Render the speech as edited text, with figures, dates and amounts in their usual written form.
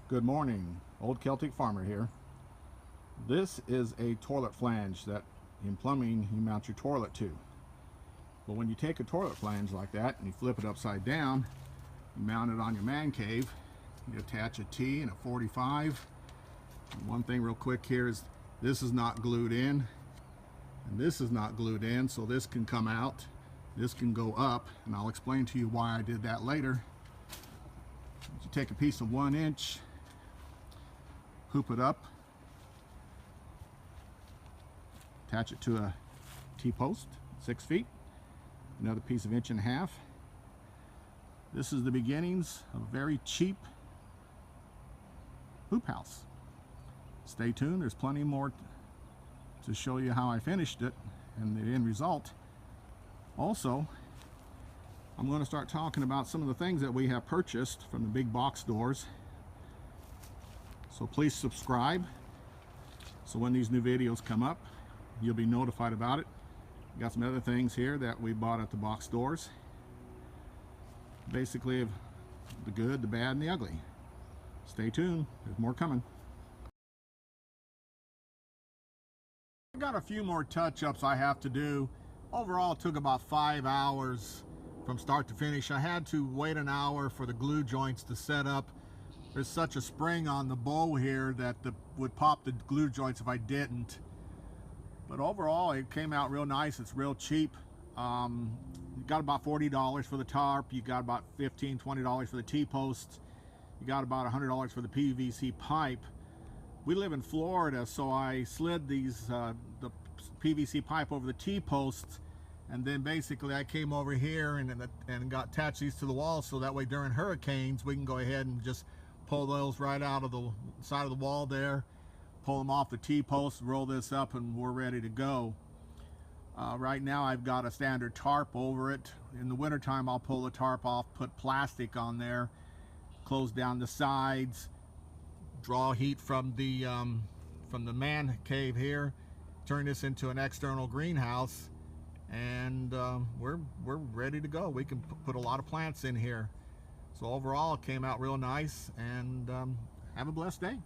Good morning, Old Celtic Farmer here. This is a toilet flange that in plumbing you mount your toilet to. But when you take a toilet flange like that and you flip it upside down, you mount it on your man cave, you attach a T and a 45. And one thing real quick here is this is not glued in and this is not glued in, so this can come out, this can go up, and I'll explain to you why I did that later. You take a piece of 1 inch, hoop it up, attach it to a T-post 6 feet, another piece of 1.5 inches. This is the beginnings of a very cheap hoop house. Stay tuned, there's plenty more to show you how I finished it and the end result. Also, I'm going to start talking about some of the things that we have purchased from the big box stores. So please subscribe, so when these new videos come up, you'll be notified about it. Got some other things here that we bought at the box stores. Basically, of the good, the bad, and the ugly. Stay tuned, there's more coming. I got a few more touch-ups I have to do. Overall, it took about 5 hours from start to finish. I had to wait an hour for the glue joints to set up. There's such a spring on the bow here that would pop the glue joints if I didn't. But overall, it came out real nice. It's real cheap. You got about $40 for the tarp. You got about $15, $20 for the T-posts. You got about $100 for the PVC pipe. We live in Florida, so I slid these the PVC pipe over the T-posts, and then basically I came over here and got attached these to the wall, so that way during hurricanes we can go ahead and just pull those right out of the side of the wall there, pull them off the T-post, roll this up, and we're ready to go. Right now I've got a standard tarp over it. In the wintertime I'll pull the tarp off, put plastic on there, close down the sides, draw heat from the man cave here, turn this into an external greenhouse, and we're ready to go. We can put a lot of plants in here. So overall, it came out real nice, and have a blessed day.